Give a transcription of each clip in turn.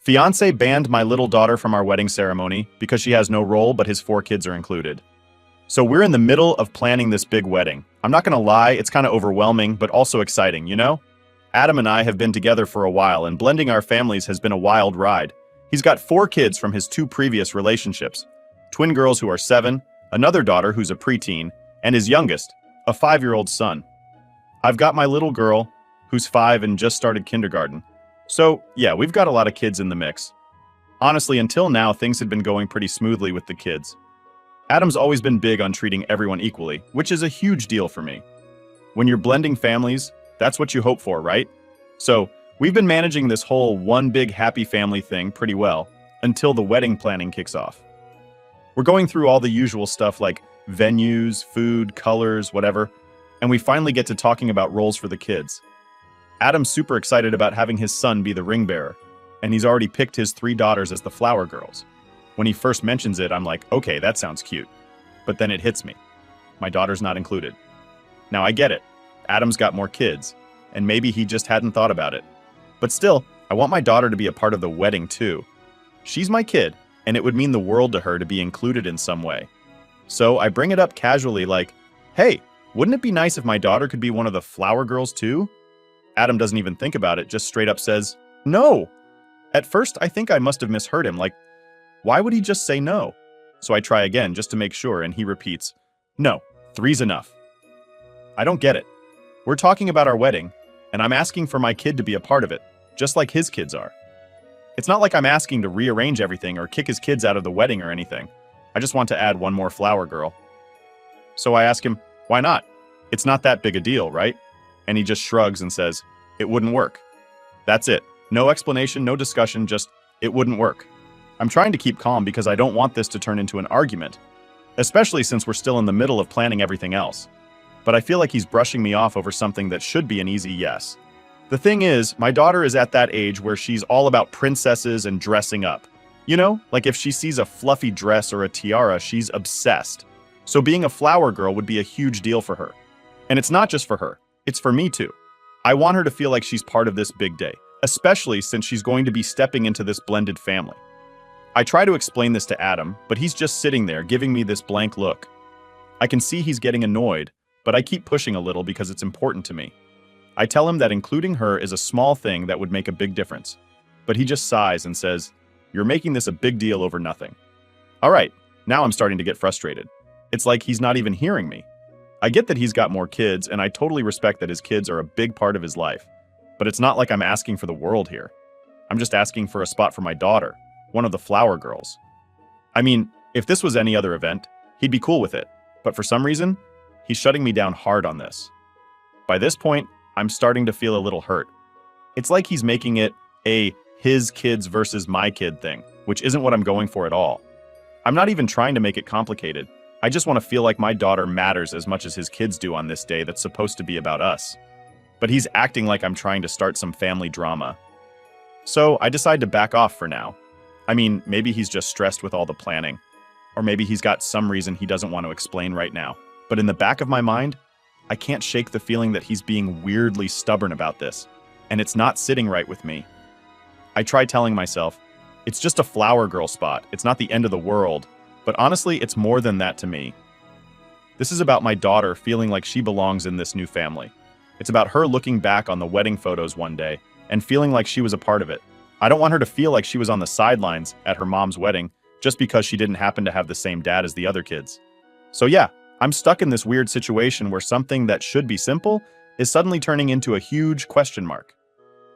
Fiancé banned my little daughter from our wedding ceremony because she has no role, but his 4 kids are included. So we're in the middle of planning this big wedding. I'm not gonna lie, it's kind of overwhelming, but also exciting, you know? Adam and I have been together for a while, and blending our families has been a wild ride. He's got 4 kids from his 2 previous relationships. Twin girls who are 7, another daughter who's a preteen, and his youngest, a 5-year-old son. I've got my little girl, who's 5 and just started kindergarten. So, yeah, we've got a lot of kids in the mix. Honestly, until now, things had been going pretty smoothly with the kids. Adam's always been big on treating everyone equally, which is a huge deal for me. When you're blending families, that's what you hope for, right? So, we've been managing this whole one big happy family thing pretty well, until the wedding planning kicks off. We're going through all the usual stuff like venues, food, colors, whatever, and we finally get to talking about roles for the kids. Adam's super excited about having his son be the ring bearer, and he's already picked his 3 daughters as the flower girls. When he first mentions it, I'm like, okay, that sounds cute. But then it hits me. My daughter's not included. Now I get it. Adam's got more kids, and maybe he just hadn't thought about it. But still, I want my daughter to be a part of the wedding too. She's my kid, and it would mean the world to her to be included in some way. So I bring it up casually like, hey, wouldn't it be nice if my daughter could be one of the flower girls too? Adam doesn't even think about it, just straight up says, no. At first, I think I must have misheard him, like, why would he just say no? So I try again just to make sure, and he repeats, no, 3's enough. I don't get it. We're talking about our wedding, and I'm asking for my kid to be a part of it, just like his kids are. It's not like I'm asking to rearrange everything or kick his kids out of the wedding or anything. I just want to add one more flower girl. So I ask him, why not? It's not that big a deal, right? And he just shrugs and says, it wouldn't work. That's it. No explanation, no discussion, just, it wouldn't work. I'm trying to keep calm because I don't want this to turn into an argument, especially since we're still in the middle of planning everything else. But I feel like he's brushing me off over something that should be an easy yes. The thing is, my daughter is at that age where she's all about princesses and dressing up. You know, like if she sees a fluffy dress or a tiara, she's obsessed. So being a flower girl would be a huge deal for her. And it's not just for her. It's for me too. I want her to feel like she's part of this big day, especially since she's going to be stepping into this blended family. I try to explain this to Adam, but he's just sitting there giving me this blank look. I can see he's getting annoyed, but I keep pushing a little because it's important to me. I tell him that including her is a small thing that would make a big difference, but he just sighs and says, you're making this a big deal over nothing. All right, now I'm starting to get frustrated. It's like he's not even hearing me. I get that he's got more kids, and I totally respect that his kids are a big part of his life. But it's not like I'm asking for the world here. I'm just asking for a spot for my daughter, one of the flower girls. I mean, if this was any other event, he'd be cool with it. But for some reason, he's shutting me down hard on this. By this point, I'm starting to feel a little hurt. It's like he's making it a his kids versus my kid thing, which isn't what I'm going for at all. I'm not even trying to make it complicated. I just want to feel like my daughter matters as much as his kids do on this day that's supposed to be about us. But he's acting like I'm trying to start some family drama. So I decide to back off for now. I mean, maybe he's just stressed with all the planning. Or maybe he's got some reason he doesn't want to explain right now. But in the back of my mind, I can't shake the feeling that he's being weirdly stubborn about this. And it's not sitting right with me. I try telling myself, it's just a flower girl spot. It's not the end of the world. But honestly, it's more than that to me. This is about my daughter feeling like she belongs in this new family. It's about her looking back on the wedding photos one day and feeling like she was a part of it. I don't want her to feel like she was on the sidelines at her mom's wedding just because she didn't happen to have the same dad as the other kids. So yeah, I'm stuck in this weird situation where something that should be simple is suddenly turning into a huge question mark.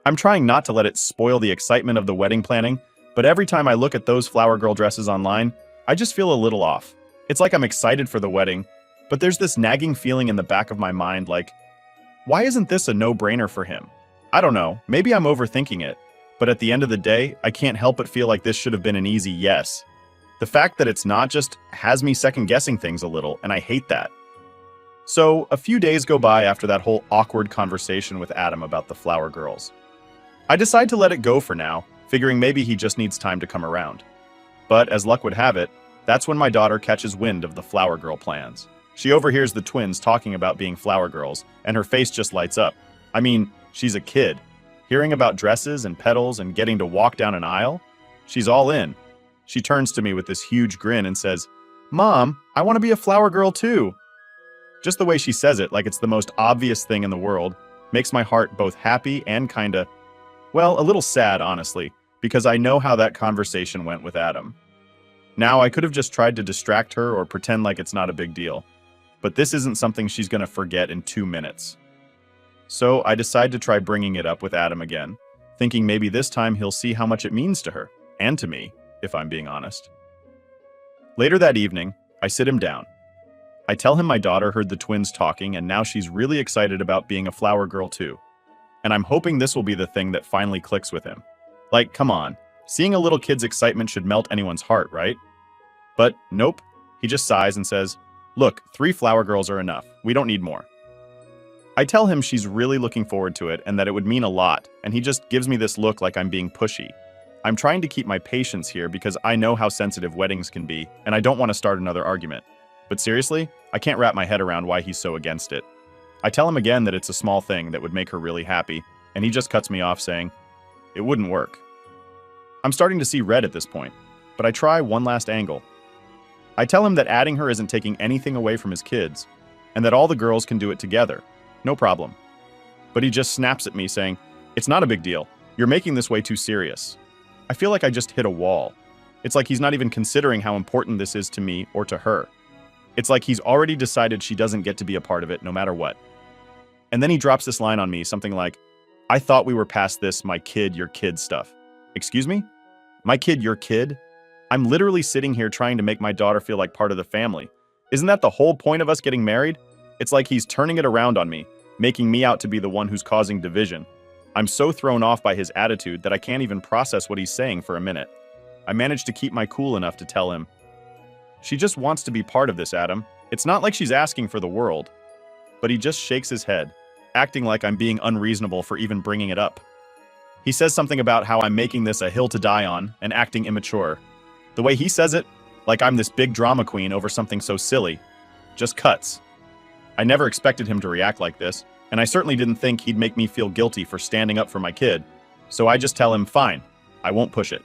I'm trying not to let it spoil the excitement of the wedding planning, but every time I look at those flower girl dresses online, I just feel a little off. It's like I'm excited for the wedding, but there's this nagging feeling in the back of my mind like, why isn't this a no-brainer for him? I don't know, maybe I'm overthinking it, but at the end of the day, I can't help but feel like this should have been an easy yes. The fact that it's not just has me second-guessing things a little, and I hate that. So, a few days go by after that whole awkward conversation with Adam about the flower girls. I decide to let it go for now, figuring maybe he just needs time to come around. But as luck would have it, that's when my daughter catches wind of the flower girl plans. She overhears the twins talking about being flower girls, and her face just lights up. I mean, she's a kid. Hearing about dresses and petals and getting to walk down an aisle, she's all in. She turns to me with this huge grin and says, "Mom, I want to be a flower girl too." Just the way she says it, like it's the most obvious thing in the world, makes my heart both happy and kinda, well, a little sad, honestly, because I know how that conversation went with Adam. Now, I could have just tried to distract her or pretend like it's not a big deal, but this isn't something she's gonna forget in 2 minutes. So I decide to try bringing it up with Adam again, thinking maybe this time he'll see how much it means to her, and to me, if I'm being honest. Later that evening, I sit him down. I tell him my daughter heard the twins talking and now she's really excited about being a flower girl too. And I'm hoping this will be the thing that finally clicks with him. Like, come on, seeing a little kid's excitement should melt anyone's heart, right? But nope, he just sighs and says, "Look, 3 flower girls are enough. We don't need more." I tell him she's really looking forward to it and that it would mean a lot, and he just gives me this look like I'm being pushy. I'm trying to keep my patience here because I know how sensitive weddings can be, and I don't want to start another argument. But seriously, I can't wrap my head around why he's so against it. I tell him again that it's a small thing that would make her really happy, and he just cuts me off saying, "It wouldn't work." I'm starting to see red at this point, but I try one last angle. I tell him that adding her isn't taking anything away from his kids, and that all the girls can do it together. No problem. But he just snaps at me saying, "It's not a big deal. You're making this way too serious." I feel like I just hit a wall. It's like he's not even considering how important this is to me or to her. It's like he's already decided she doesn't get to be a part of it no matter what. And then he drops this line on me, something like, "I thought we were past this my kid, your kid stuff." Excuse me? My kid, your kid? I'm literally sitting here trying to make my daughter feel like part of the family. Isn't that the whole point of us getting married? It's like he's turning it around on me, making me out to be the one who's causing division. I'm so thrown off by his attitude that I can't even process what he's saying for a minute. I manage to keep my cool enough to tell him, "She just wants to be part of this, Adam. It's not like she's asking for the world." But he just shakes his head, acting like I'm being unreasonable for even bringing it up. He says something about how I'm making this a hill to die on and acting immature. The way he says it, like I'm this big drama queen over something so silly, just cuts. I never expected him to react like this, and I certainly didn't think he'd make me feel guilty for standing up for my kid, so I just tell him, fine, I won't push it.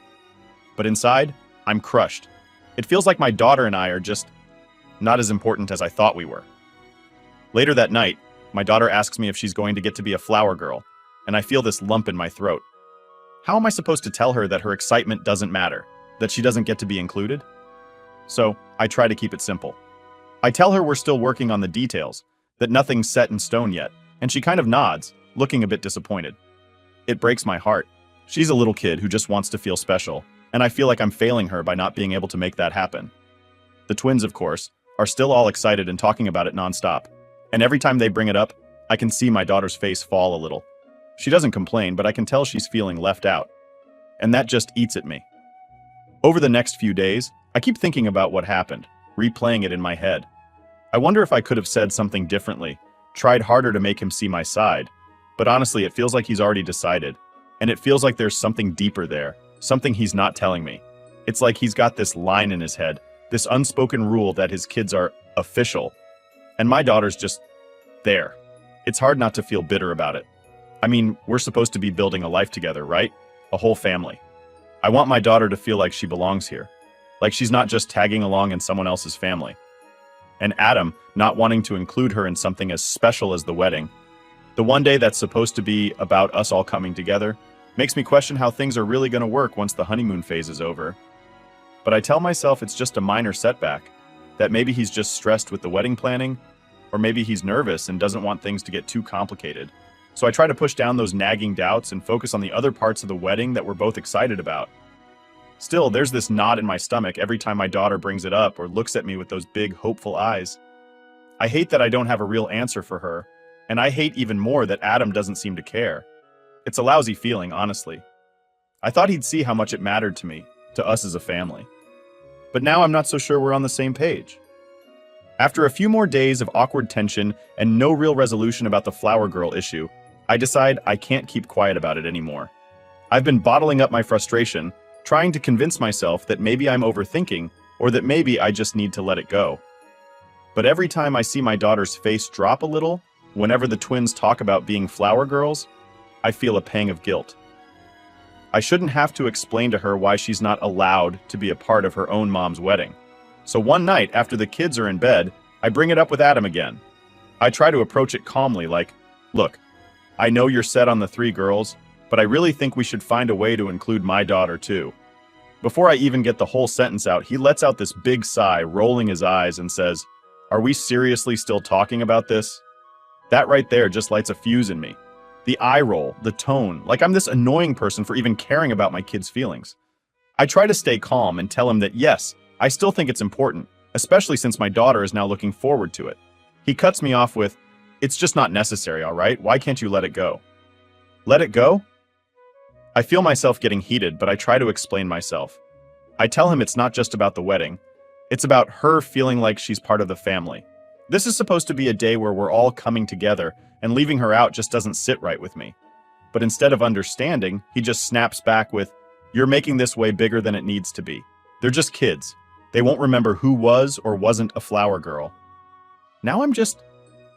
But inside, I'm crushed. It feels like my daughter and I are just not as important as I thought we were. Later that night, my daughter asks me if she's going to get to be a flower girl, and I feel this lump in my throat. How am I supposed to tell her that her excitement doesn't matter, that she doesn't get to be included? So, I try to keep it simple. I tell her we're still working on the details, that nothing's set in stone yet, and she kind of nods, looking a bit disappointed. It breaks my heart. She's a little kid who just wants to feel special, and I feel like I'm failing her by not being able to make that happen. The twins, of course, are still all excited and talking about it nonstop, and every time they bring it up, I can see my daughter's face fall a little. She doesn't complain, but I can tell she's feeling left out, and that just eats at me. Over the next few days, I keep thinking about what happened, replaying it in my head. I wonder if I could have said something differently, tried harder to make him see my side, but honestly, it feels like he's already decided, and it feels like there's something deeper there, something he's not telling me. It's like he's got this line in his head, this unspoken rule that his kids are official, and my daughter's just there. It's hard not to feel bitter about it. I mean, we're supposed to be building a life together, right? A whole family. I want my daughter to feel like she belongs here, like she's not just tagging along in someone else's family. And Adam not wanting to include her in something as special as the wedding, the one day that's supposed to be about us all coming together, makes me question how things are really going to work once the honeymoon phase is over. But I tell myself it's just a minor setback, that maybe he's just stressed with the wedding planning, or maybe he's nervous and doesn't want things to get too complicated. So I try to push down those nagging doubts and focus on the other parts of the wedding that we're both excited about. Still, there's this knot in my stomach every time my daughter brings it up or looks at me with those big, hopeful eyes. I hate that I don't have a real answer for her, and I hate even more that Adam doesn't seem to care. It's a lousy feeling, honestly. I thought he'd see how much it mattered to me, to us as a family. But now I'm not so sure we're on the same page. After a few more days of awkward tension and no real resolution about the flower girl issue, I decide I can't keep quiet about it anymore. I've been bottling up my frustration, trying to convince myself that maybe I'm overthinking, or that maybe I just need to let it go. But every time I see my daughter's face drop a little, whenever the twins talk about being flower girls, I feel a pang of guilt. I shouldn't have to explain to her why she's not allowed to be a part of her own mom's wedding. So one night, after the kids are in bed, I bring it up with Adam again. I try to approach it calmly, like, look, I know you're set on the 3 girls, but I really think we should find a way to include my daughter too. Before I even get the whole sentence out, he lets out this big sigh, rolling his eyes, and says, "Are we seriously still talking about this?" That right there just lights a fuse in me. The eye roll, the tone, like I'm this annoying person for even caring about my kids' feelings. I try to stay calm and tell him that yes, I still think it's important, especially since my daughter is now looking forward to it. He cuts me off with, "It's just not necessary, all right? Why can't you let it go?" Let it go? I feel myself getting heated, but I try to explain myself. I tell him it's not just about the wedding. It's about her feeling like she's part of the family. This is supposed to be a day where we're all coming together, and leaving her out just doesn't sit right with me. But instead of understanding, he just snaps back with, "You're making this way bigger than it needs to be. They're just kids. They won't remember who was or wasn't a flower girl." Now I'm just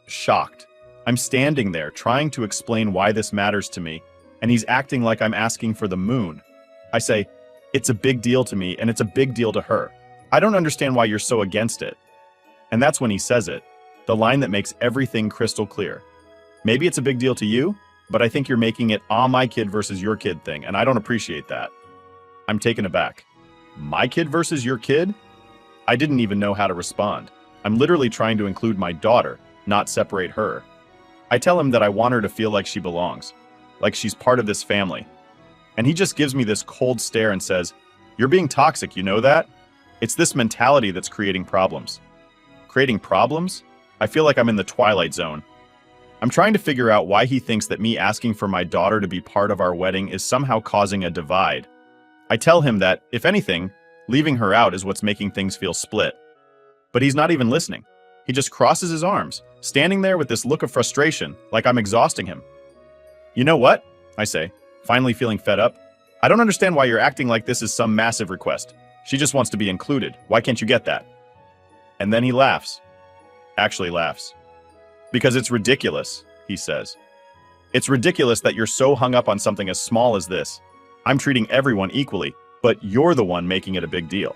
shocked. I'm standing there trying to explain why this matters to me, and he's acting like I'm asking for the moon. I say, "It's a big deal to me, and it's a big deal to her. I don't understand why you're so against it." And that's when he says it, the line that makes everything crystal clear. "Maybe it's a big deal to you, but I think you're making it my kid versus your kid thing, and I don't appreciate that." I'm taken aback. My kid versus your kid? I didn't even know how to respond. I'm literally trying to include my daughter, not separate her. I tell him that I want her to feel like she belongs, like she's part of this family. And he just gives me this cold stare and says, "You're being toxic, you know that? It's this mentality that's creating problems." Creating problems? I feel like I'm in the Twilight Zone. I'm trying to figure out why he thinks that me asking for my daughter to be part of our wedding is somehow causing a divide. I tell him that, if anything, leaving her out is what's making things feel split. But he's not even listening. He just crosses his arms, standing there with this look of frustration, like I'm exhausting him. "You know what?" I say, finally feeling fed up. "I don't understand why you're acting like this is some massive request. She just wants to be included. Why can't you get that?" And then he laughs. Actually laughs. "Because it's ridiculous," he says. "It's ridiculous that you're so hung up on something as small as this. I'm treating everyone equally, but you're the one making it a big deal."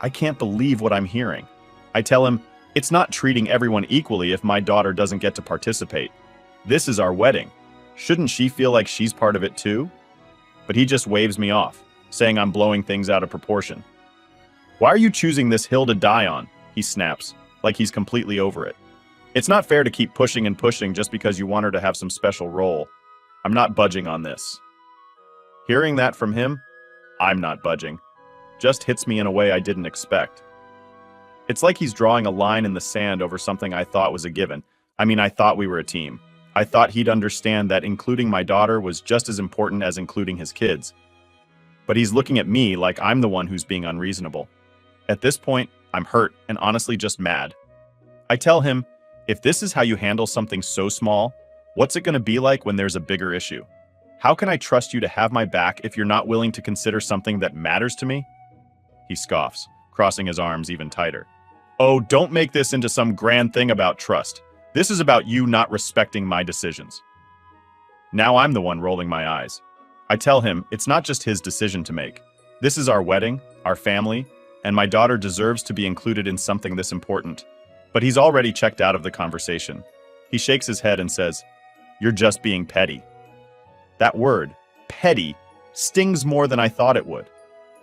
I can't believe what I'm hearing. I tell him, it's not treating everyone equally if my daughter doesn't get to participate. This is our wedding. Shouldn't she feel like she's part of it too? But he just waves me off, saying I'm blowing things out of proportion. "Why are you choosing this hill to die on?" he snaps, like he's completely over it. "It's not fair to keep pushing and pushing just because you want her to have some special role. I'm not budging on this." Hearing that from him, I'm not budging. Just hits me in a way I didn't expect. It's like he's drawing a line in the sand over something I thought was a given. I thought we were a team. I thought he'd understand that including my daughter was just as important as including his kids. But he's looking at me like I'm the one who's being unreasonable. At this point, I'm hurt and honestly just mad. I tell him, if this is how you handle something so small, what's it going to be like when there's a bigger issue? How can I trust you to have my back if you're not willing to consider something that matters to me? He scoffs, crossing his arms even tighter. "Oh, don't make this into some grand thing about trust. This is about you not respecting my decisions." Now I'm the one rolling my eyes. I tell him it's not just his decision to make. This is our wedding, our family, and my daughter deserves to be included in something this important. But he's already checked out of the conversation. He shakes his head and says, "You're just being petty." That word, petty, stings more than I thought it would.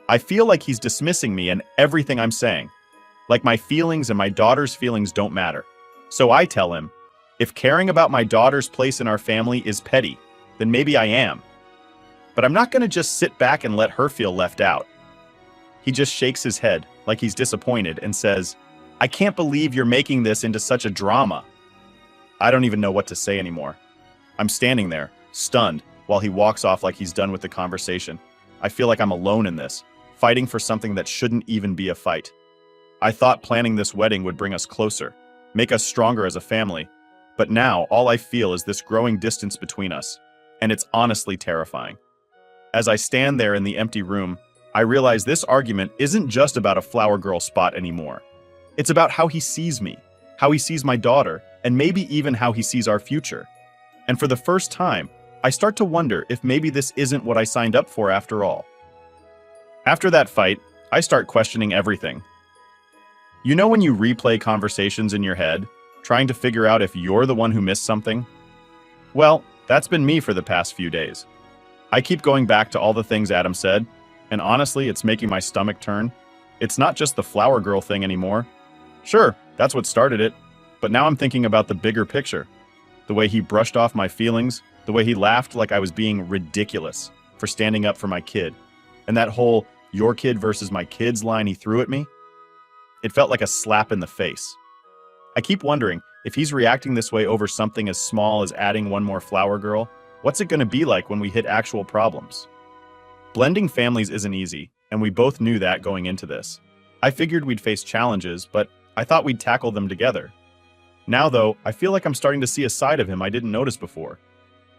I feel like he's dismissing me and everything I'm saying. Like my feelings and my daughter's feelings don't matter. So I tell him, if caring about my daughter's place in our family is petty, then maybe I am. But I'm not going to just sit back and let her feel left out. He just shakes his head like he's disappointed and says, "I can't believe you're making this into such a drama." I don't even know what to say anymore. I'm standing there, stunned, while he walks off like he's done with the conversation. I feel like I'm alone in this, fighting for something that shouldn't even be a fight. I thought planning this wedding would bring us closer, make us stronger as a family, but now all I feel is this growing distance between us, and it's honestly terrifying. As I stand there in the empty room, I realize this argument isn't just about a flower girl spot anymore. It's about how he sees me, how he sees my daughter, and maybe even how he sees our future. And for the first time, I start to wonder if maybe this isn't what I signed up for after all. After that fight, I start questioning everything. You know when you replay conversations in your head, trying to figure out if you're the one who missed something? Well, that's been me for the past few days. I keep going back to all the things Adam said, and honestly, it's making my stomach turn. It's not just the flower girl thing anymore. Sure, that's what started it, but now I'm thinking about the bigger picture. The way he brushed off my feelings, the way he laughed like I was being ridiculous for standing up for my kid, and that whole "your kid versus my kids" line he threw at me. It felt like a slap in the face. I keep wondering, if he's reacting this way over something as small as adding one more flower girl, what's it going to be like when we hit actual problems? Blending families isn't easy, and we both knew that going into this. I figured we'd face challenges, but I thought we'd tackle them together. Now though, I feel like I'm starting to see a side of him I didn't notice before.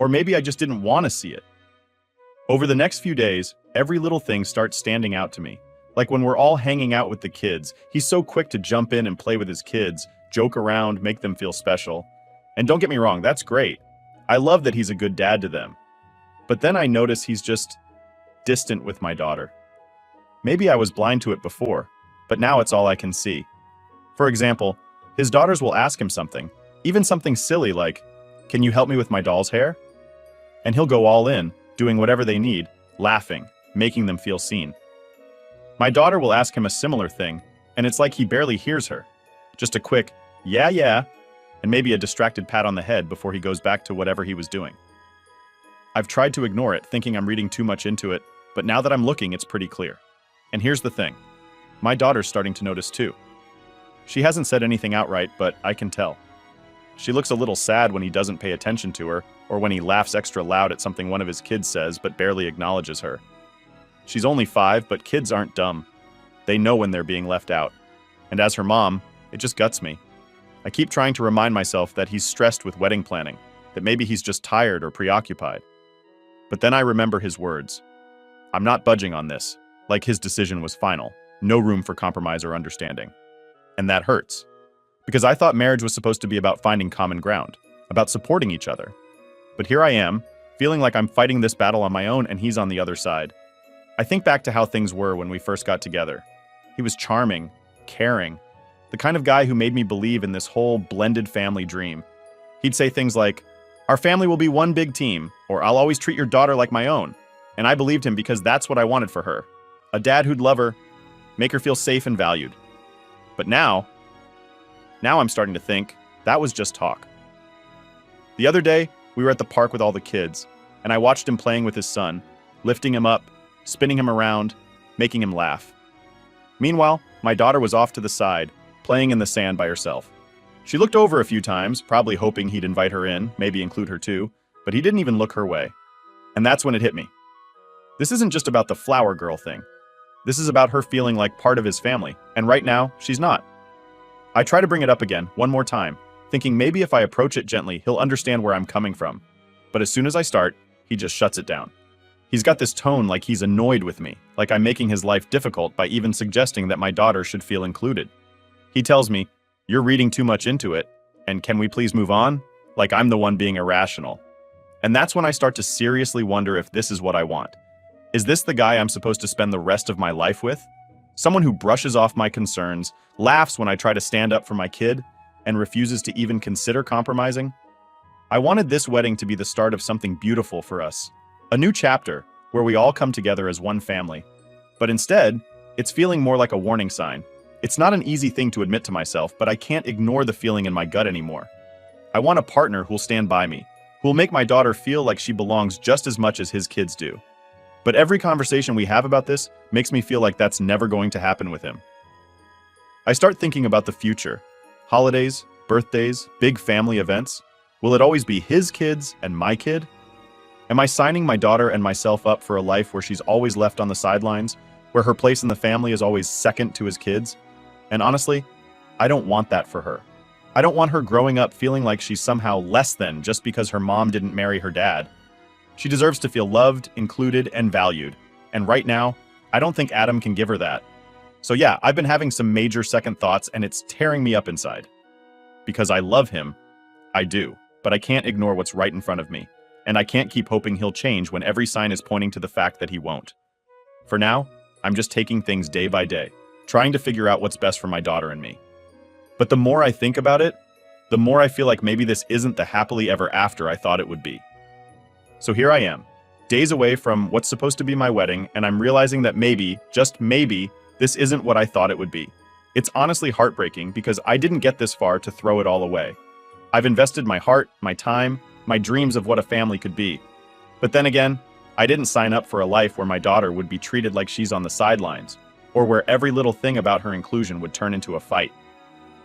Or maybe I just didn't want to see it. Over the next few days, every little thing starts standing out to me. Like when we're all hanging out with the kids, he's so quick to jump in and play with his kids, joke around, make them feel special. And don't get me wrong, that's great. I love that he's a good dad to them. But then I notice he's just distant with my daughter. Maybe I was blind to it before, but now it's all I can see. For example, his daughters will ask him something, even something silly like, "Can you help me with my doll's hair?" And he'll go all in, doing whatever they need, laughing, making them feel seen. My daughter will ask him a similar thing, and it's like he barely hears her. Just a quick, yeah, and maybe a distracted pat on the head before he goes back to whatever he was doing. I've tried to ignore it, thinking I'm reading too much into it, but now that I'm looking, it's pretty clear. And here's the thing. My daughter's starting to notice too. She hasn't said anything outright, but I can tell. She looks a little sad when he doesn't pay attention to her, or when he laughs extra loud at something one of his kids says but barely acknowledges her. She's only 5, but kids aren't dumb. They know when they're being left out. And as her mom, it just guts me. I keep trying to remind myself that he's stressed with wedding planning, that maybe he's just tired or preoccupied. But then I remember his words. I'm not budging on this, like his decision was final, no room for compromise or understanding. And that hurts. Because I thought marriage was supposed to be about finding common ground, about supporting each other. But here I am, feeling like I'm fighting this battle on my own and he's on the other side. I think back to how things were when we first got together. He was charming, caring, the kind of guy who made me believe in this whole blended family dream. He'd say things like, "Our family will be one big team," or "I'll always treat your daughter like my own." And I believed him because that's what I wanted for her. A dad who'd love her, make her feel safe and valued. But now I'm starting to think that was just talk. The other day, we were at the park with all the kids, and I watched him playing with his son, lifting him up, spinning him around, making him laugh. Meanwhile, my daughter was off to the side, playing in the sand by herself. She looked over a few times, probably hoping he'd invite her in, maybe include her too, but he didn't even look her way. And that's when it hit me. This isn't just about the flower girl thing. This is about her feeling like part of his family, and right now, she's not. I try to bring it up again, one more time, thinking maybe if I approach it gently, he'll understand where I'm coming from. But as soon as I start, he just shuts it down. He's got this tone like he's annoyed with me, like I'm making his life difficult by even suggesting that my daughter should feel included. He tells me, "You're reading too much into it, and can we please move on?" Like I'm the one being irrational. And that's when I start to seriously wonder if this is what I want. Is this the guy I'm supposed to spend the rest of my life with? Someone who brushes off my concerns, laughs when I try to stand up for my kid, and refuses to even consider compromising? I wanted this wedding to be the start of something beautiful for us. A new chapter, where we all come together as one family. But instead, it's feeling more like a warning sign. It's not an easy thing to admit to myself, but I can't ignore the feeling in my gut anymore. I want a partner who'll stand by me, who'll make my daughter feel like she belongs just as much as his kids do. But every conversation we have about this makes me feel like that's never going to happen with him. I start thinking about the future. Holidays, birthdays, big family events. Will it always be his kids and my kid? Am I signing my daughter and myself up for a life where she's always left on the sidelines, where her place in the family is always second to his kids? And honestly, I don't want that for her. I don't want her growing up feeling like she's somehow less than just because her mom didn't marry her dad. She deserves to feel loved, included, and valued. And right now, I don't think Adam can give her that. So yeah, I've been having some major second thoughts and it's tearing me up inside. Because I love him, I do, but I can't ignore what's right in front of me. and I can't keep hoping he'll change when every sign is pointing to the fact that he won't. For now, I'm just taking things day by day, trying to figure out what's best for my daughter and me. But the more I think about it, the more I feel like maybe this isn't the happily ever after I thought it would be. So here I am, days away from what's supposed to be my wedding, and I'm realizing that maybe, just maybe, this isn't what I thought it would be. It's honestly heartbreaking because I didn't get this far to throw it all away. I've invested my heart, my time, my dreams of what a family could be. But then again, I didn't sign up for a life where my daughter would be treated like she's on the sidelines, or where every little thing about her inclusion would turn into a fight.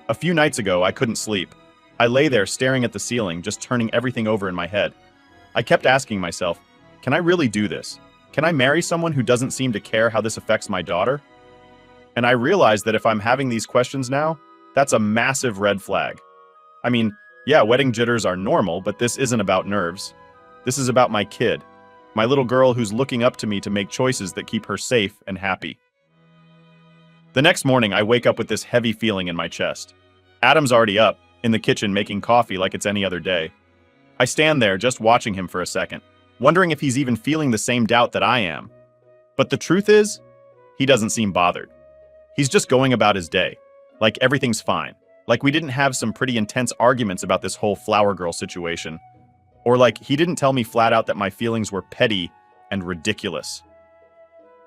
A few nights ago, I couldn't sleep. I lay there staring at the ceiling, just turning everything over in my head. I kept asking myself, can I really do this? Can I marry someone who doesn't seem to care how this affects my daughter? And I realized that if I'm having these questions now, that's a massive red flag. I mean, yeah, wedding jitters are normal, but this isn't about nerves. This is about my kid, my little girl who's looking up to me to make choices that keep her safe and happy. The next morning, I wake up with this heavy feeling in my chest. Adam's already up, in the kitchen making coffee like it's any other day. I stand there just watching him for a second, wondering if he's even feeling the same doubt that I am. But the truth is, he doesn't seem bothered. He's just going about his day, like everything's fine, like we didn't have some pretty intense arguments about this whole flower girl situation, or like he didn't tell me flat out that my feelings were petty and ridiculous.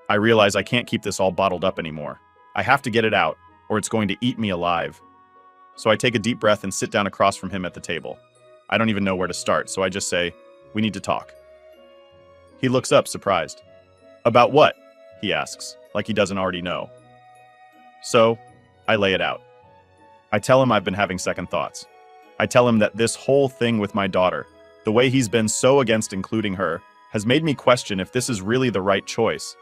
I realize I can't keep this all bottled up anymore. I have to get it out, or it's going to eat me alive. So I take a deep breath and sit down across from him at the table. I don't even know where to start, so I just say, we need to talk. He looks up, surprised. About what? He asks, like he doesn't already know. So, I lay it out. I tell him I've been having second thoughts. I tell him that this whole thing with my daughter, the way he's been so against including her, has made me question if this is really the right choice.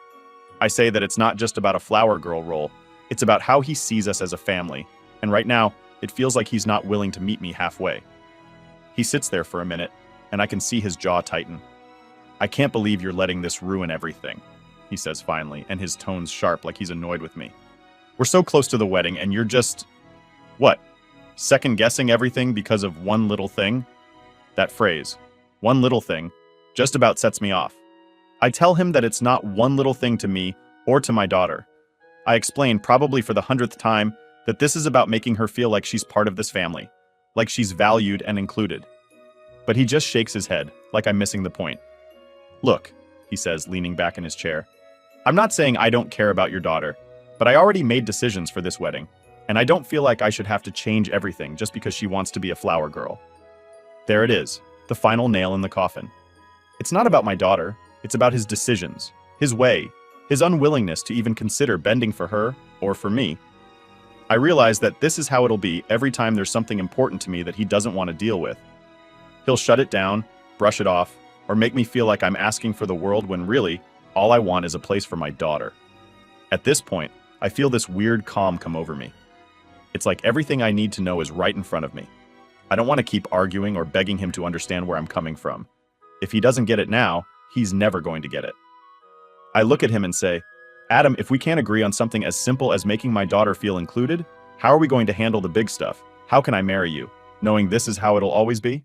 I say that it's not just about a flower girl role, it's about how he sees us as a family, and right now, it feels like he's not willing to meet me halfway. He sits there for a minute, and I can see his jaw tighten. I can't believe you're letting this ruin everything, he says finally, and his tone's sharp like he's annoyed with me. We're so close to the wedding, and you're just... what? Second-guessing everything because of one little thing? That phrase, one little thing, just about sets me off. I tell him that it's not one little thing to me or to my daughter. I explain, probably for the 100th time, that this is about making her feel like she's part of this family, like she's valued and included. But he just shakes his head, like I'm missing the point. Look, he says, leaning back in his chair, I'm not saying I don't care about your daughter, but I already made decisions for this wedding, and I don't feel like I should have to change everything just because she wants to be a flower girl. There it is, the final nail in the coffin. It's not about my daughter, it's about his decisions, his way, his unwillingness to even consider bending for her or for me. I realize that this is how it'll be every time there's something important to me that he doesn't want to deal with. He'll shut it down, brush it off, or make me feel like I'm asking for the world when really, all I want is a place for my daughter. At this point, I feel this weird calm come over me. It's like everything I need to know is right in front of me. I don't want to keep arguing or begging him to understand where I'm coming from. If he doesn't get it now, he's never going to get it. I look at him and say, Adam, if we can't agree on something as simple as making my daughter feel included, how are we going to handle the big stuff? How can I marry you, knowing this is how it'll always be?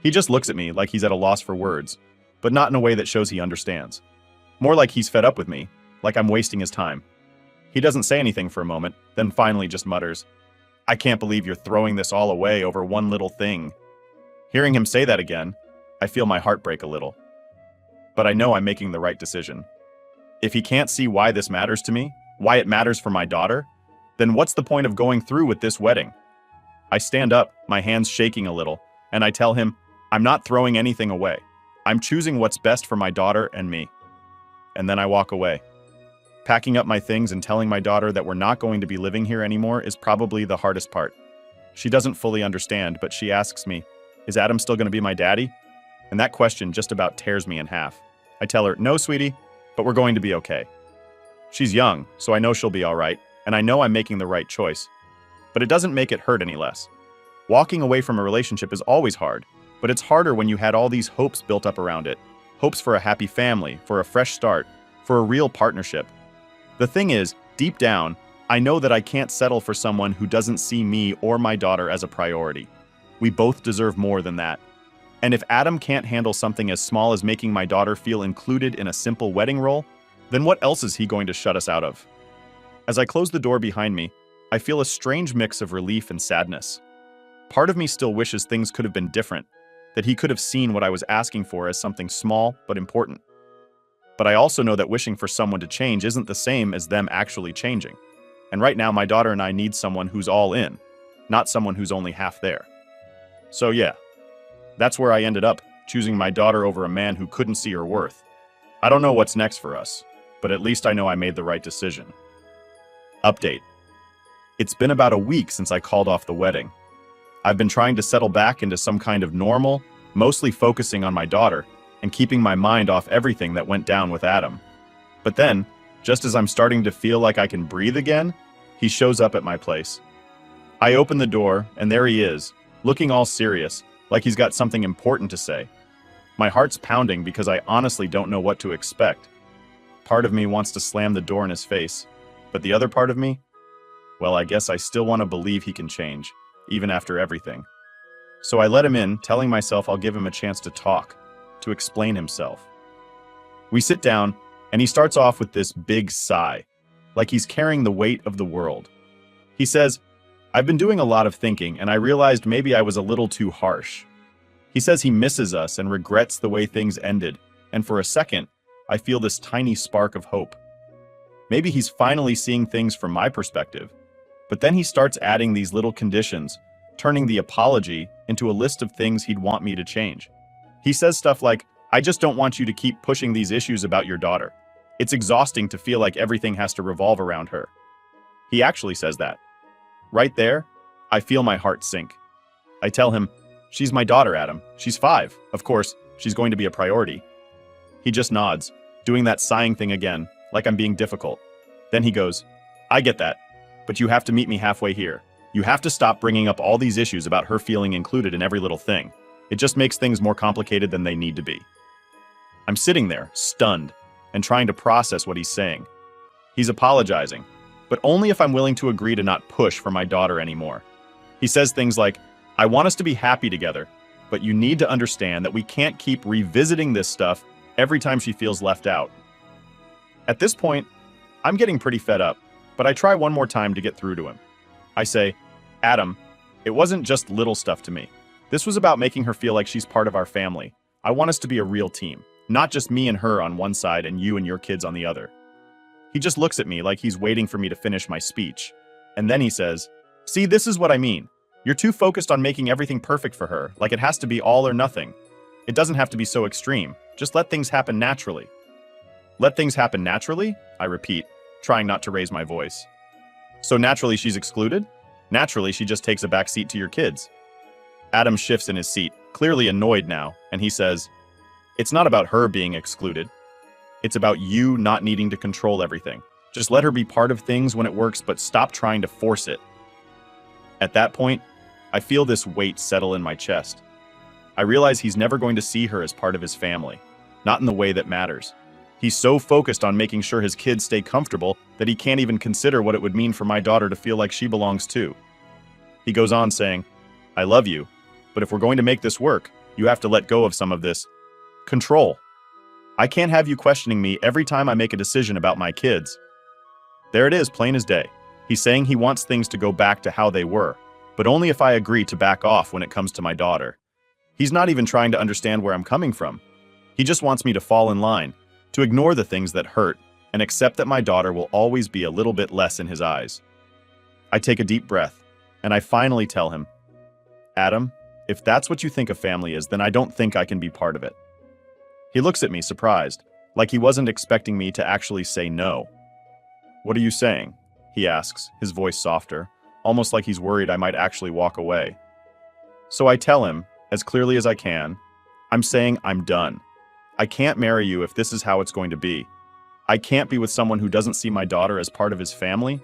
He just looks at me like he's at a loss for words, but not in a way that shows he understands. More like he's fed up with me, like I'm wasting his time. He doesn't say anything for a moment, then finally just mutters, I can't believe you're throwing this all away over one little thing. Hearing him say that again, I feel my heart break a little. But I know I'm making the right decision. If he can't see why this matters to me, why it matters for my daughter, then what's the point of going through with this wedding? I stand up, my hands shaking a little, and I tell him, I'm not throwing anything away. I'm choosing what's best for my daughter and me. And then I walk away. Packing up my things and telling my daughter that we're not going to be living here anymore is probably the hardest part. She doesn't fully understand, but she asks me, is Adam still going to be my daddy? And that question just about tears me in half. I tell her, no, sweetie, but we're going to be okay. She's young, so I know she'll be all right, and I know I'm making the right choice. But it doesn't make it hurt any less. Walking away from a relationship is always hard, but it's harder when you had all these hopes built up around it. Hopes for a happy family, for a fresh start, for a real partnership. The thing is, deep down, I know that I can't settle for someone who doesn't see me or my daughter as a priority. We both deserve more than that. And if Adam can't handle something as small as making my daughter feel included in a simple wedding role, then what else is he going to shut us out of? As I close the door behind me, I feel a strange mix of relief and sadness. Part of me still wishes things could have been different, that he could have seen what I was asking for as something small but important. But I also know that wishing for someone to change isn't the same as them actually changing. And right now, my daughter and I need someone who's all in, not someone who's only half there. So yeah, that's where I ended up, choosing my daughter over a man who couldn't see her worth. I don't know what's next for us, but at least I know I made the right decision. Update. It's been about a week since I called off the wedding. I've been trying to settle back into some kind of normal, mostly focusing on my daughter and keeping my mind off everything that went down with Adam. But then, just as I'm starting to feel like I can breathe again, he shows up at my place. I open the door, and there he is, looking all serious, like he's got something important to say. My heart's pounding because I honestly don't know what to expect. Part of me wants to slam the door in his face, but the other part of me, well, I guess I still want to believe he can change, even after everything. So I let him in, telling myself I'll give him a chance to talk, to explain himself. We sit down, and he starts off with this big sigh, like he's carrying the weight of the world. He says, "I've been doing a lot of thinking, and I realized maybe I was a little too harsh." He says he misses us and regrets the way things ended, and for a second, I feel this tiny spark of hope. Maybe he's finally seeing things from my perspective. But then he starts adding these little conditions, turning the apology into a list of things he'd want me to change. He says stuff like, "I just don't want you to keep pushing these issues about your daughter. It's exhausting to feel like everything has to revolve around her." He actually says that. Right there, I feel my heart sink. I tell him, "She's my daughter, Adam. She's 5. Of course, she's going to be a priority." He just nods, doing that sighing thing again, like I'm being difficult. Then he goes, "I get that, but you have to meet me halfway here. You have to stop bringing up all these issues about her feeling included in every little thing. It just makes things more complicated than they need to be." I'm sitting there, stunned, and trying to process what he's saying. He's apologizing, but only if I'm willing to agree to not push for my daughter anymore. He says things like, "I want us to be happy together, but you need to understand that we can't keep revisiting this stuff every time she feels left out." At this point, I'm getting pretty fed up, but I try one more time to get through to him. I say, "Adam, it wasn't just little stuff to me. This was about making her feel like she's part of our family. I want us to be a real team, not just me and her on one side and you and your kids on the other." He just looks at me like he's waiting for me to finish my speech. And then he says, "See, this is what I mean. You're too focused on making everything perfect for her, like it has to be all or nothing. It doesn't have to be so extreme. Just let things happen naturally." "Let things happen naturally?" I repeat, trying not to raise my voice. "So naturally she's excluded? Naturally she just takes a back seat to your kids?" Adam shifts in his seat, clearly annoyed now, and he says, "It's not about her being excluded. It's about you not needing to control everything. Just let her be part of things when it works, but stop trying to force it." At that point, I feel this weight settle in my chest. I realize he's never going to see her as part of his family, not in the way that matters. He's so focused on making sure his kids stay comfortable that he can't even consider what it would mean for my daughter to feel like she belongs too. He goes on saying, "I love you, but if we're going to make this work, you have to let go of some of this control. I can't have you questioning me every time I make a decision about my kids." There it is, plain as day. He's saying he wants things to go back to how they were, but only if I agree to back off when it comes to my daughter. He's not even trying to understand where I'm coming from. He just wants me to fall in line, to ignore the things that hurt, and accept that my daughter will always be a little bit less in his eyes. I take a deep breath, and I finally tell him, "Adam, if that's what you think a family is, then I don't think I can be part of it." He looks at me surprised, like he wasn't expecting me to actually say no. "What are you saying?" he asks, his voice softer, almost like he's worried I might actually walk away. So I tell him, as clearly as I can, I'm saying I'm done. I can't marry you if this is how it's going to be. I can't be with someone who doesn't see my daughter as part of his family.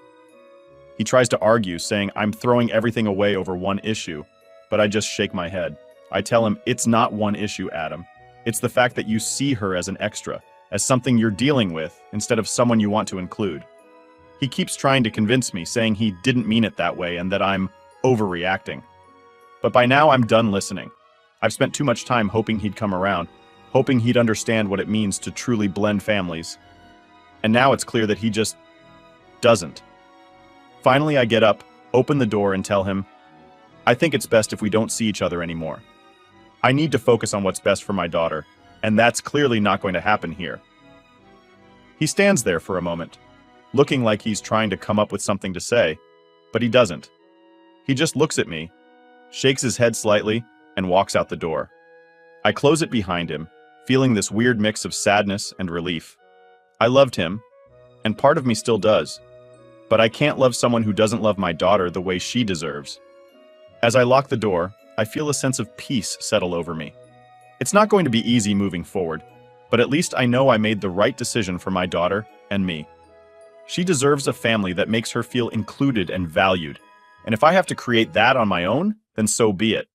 He tries to argue, saying I'm throwing everything away over one issue, but I just shake my head. I tell him it's not one issue, Adam. It's the fact that you see her as an extra, as something you're dealing with instead of someone you want to include. He keeps trying to convince me, saying he didn't mean it that way and that I'm overreacting. But by now I'm done listening. I've spent too much time hoping he'd come around, hoping he'd understand what it means to truly blend families. And now it's clear that he just doesn't. Finally, I get up, open the door, and tell him, I think it's best if we don't see each other anymore. I need to focus on what's best for my daughter, and that's clearly not going to happen here. He stands there for a moment, looking like he's trying to come up with something to say, but he doesn't. He just looks at me, shakes his head slightly, and walks out the door. I close it behind him, feeling this weird mix of sadness and relief. I loved him, and part of me still does, but I can't love someone who doesn't love my daughter the way she deserves. As I lock the door, I feel a sense of peace settle over me. It's not going to be easy moving forward, but at least I know I made the right decision for my daughter and me. She deserves a family that makes her feel included and valued, and if I have to create that on my own, then so be it.